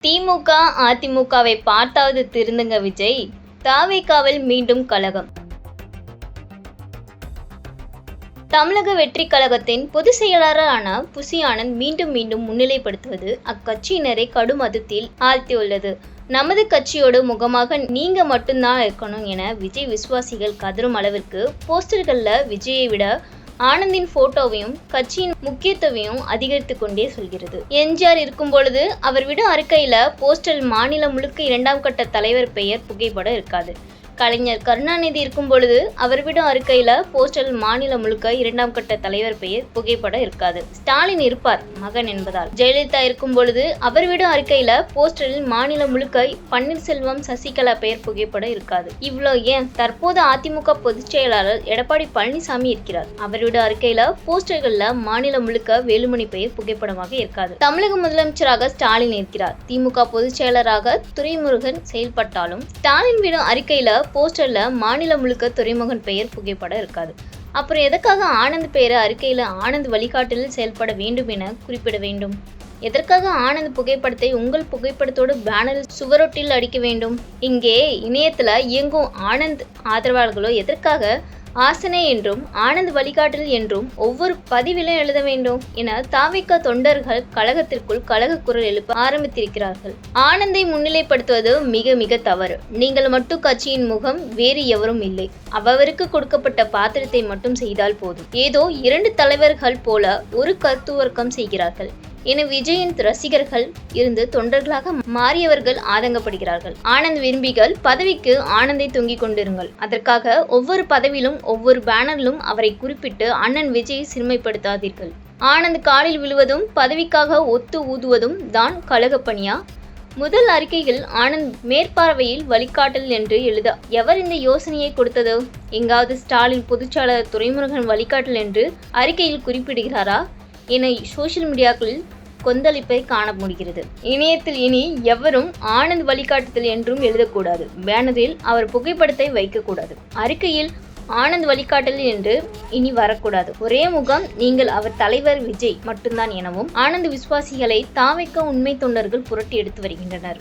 திமுக, அதிமுகவை பார்த்தாவது திருந்துங்க விஜய். தாவேகாவில் மீண்டும் கலகம். தமிழக வெற்றிக் கழகத்தின் பொதுச் செயலாளரான புசி ஆனந்த் மீண்டும் முன்னிலைப்படுத்துவது அக்கட்சியினரை கடும் அதிர்ச்சியில் ஆழ்த்தியுள்ளது. நமது கட்சியோடு முகமாக நீங்க மட்டும்தான் இருக்கணும் என விஜய் விசுவாசிகள் கதரும் அளவிற்கு போஸ்டர்கள்ல விஜயை விட ஆனந்தின் போட்டோவையும் கட்சியின் முக்கியத்துவம் அதிகரித்து கொண்டே சொல்கிறது. எம்ஜிஆர் இருக்கும் பொழுது அவர் விடும் அறிக்கையில போஸ்டரில் மாநிலம் முழுக்க 2ஆம் கட்ட தலைவர் பெயர் புகைப்படம் இருக்காது. கலைஞர் கருணாநிதி இருக்கும் பொழுது அவர் விடும் அறிக்கையில போஸ்டரில் மாநிலம் முழுக்க 2ஆம் கட்ட தலைவர் பெயர் புகைப்படம் இருக்காது. ஸ்டாலின் இருப்பார் மகன் என்பதால். ஜெயலலிதா இருக்கும் பொழுது அவர் விடும் அறிக்கையில போஸ்டரில் மாநிலம் முழுக்க பன்னீர்செல்வம், சசிகலா பெயர் புகைப்படம் இருக்காது. இவ்வளோ ஏன், தற்போது அதிமுக பொதுச் செயலாளர் எடப்பாடி பழனிசாமி இருக்கிறார். அவர் விடும் அறிக்கையில போஸ்டர்கள்ல மாநிலம் முழுக்க வேலுமணி பெயர் புகைப்படமாக இருக்காது. தமிழக முதலமைச்சராக ஸ்டாலின் இருக்கிறார். திமுக பொதுச் செயலராக துரைமுருகன் செயல்பட்டாலும் ஸ்டாலின் விடும் அறிக்கையில போஸ்டர்ல மாநிலம் முழுக்க துரைமுருகன் பெயர் புகைப்படம் இருக்காது. அப்புறம் எதற்காக ஆனந்த் பெயரை அறிக்கையில ஆனந்த் வழிகாட்டலில் செயல்பட வேண்டும் என குறிப்பிட வேண்டும்? எதற்காக ஆனந்த் புகைப்படத்தை உங்கள் புகைப்படத்தோடு பேனரில் சுவரொட்டில் அடிக்க வேண்டும்? இங்கே இணையத்துல இயங்கும் ஆனந்த் ஆதரவாளர்களோ எதற்காக ஆசனை என்றும் ஆனந்த் வழிகாட்டல் என்றும் ஒவ்வொரு பதிவிலும் எழுத வேண்டும் என தாவேகா தொண்டர்கள் கழகத்திற்குள் கலக குரல் எழுப்ப ஆரம்பித்திருக்கிறார்கள். ஆனந்தை முன்னிலைப்படுத்துவது மிக தவறு. நீங்கள் மட்டும் கட்சியின் முகம், வேறு எவரும் இல்லை. அவருக்கு கொடுக்கப்பட்ட பாத்திரத்தை மட்டும் செய்தால் போதும். ஏதோ 2 தலைவர்கள் போல ஒரு கருத்துவர்க்கம் செய்கிறார்கள் என விஜயின் ரசிகர்கள் இருந்து தொண்டர்களாக மாறியவர்கள் ஆதங்கப்படுகிறார்கள். ஆனந்த் விரும்பிகள் பதவிக்கு ஆனந்தை தொங்கிக் கொண்டிருங்கள். அதற்காக ஒவ்வொரு பதவியிலும் ஒவ்வொரு பேனரிலும் அவரை குறிப்பிட்டு அண்ணன் விஜயை சிறுமைப்படுத்தாதீர்கள். ஆனந்த் காலில் விழுவதும் பதவிக்காக ஒத்து ஊதுவதும் தான் கழக பணியா? முதல் அறிக்கையில் ஆனந்த் மேற்பார்வையில் வழிகாட்டல் என்று எழுத எவர் இந்த யோசனையை கொடுத்தது? எங்காவது ஸ்டாலின் பொதுச்செயலாளர் துரைமுருகன் வழிகாட்டல் என்று அறிக்கையில் குறிப்பிடுகிறாரா என சோசியல் மீடியாக்களில் கொந்தளிப்பை காண முடிகிறது. இணையத்தில் இனி எவரும் ஆனந்த் வழிகாட்டுதல் என்றும் எழுதக்கூடாது. பேனரில் அவர் புகைப்படத்தை வைக்கக்கூடாது. அறிக்கையில் ஆனந்த் வழிகாட்டல் என்று இனி வரக்கூடாது. ஒரே முகம், நீங்கள் அவர் தலைவர் விஜய் மட்டும்தான் எனவும் ஆனந்த் விசுவாசிகளை தாவேகா உண்மை தொண்டர்கள் புரட்டி எடுத்து வருகின்றனர்.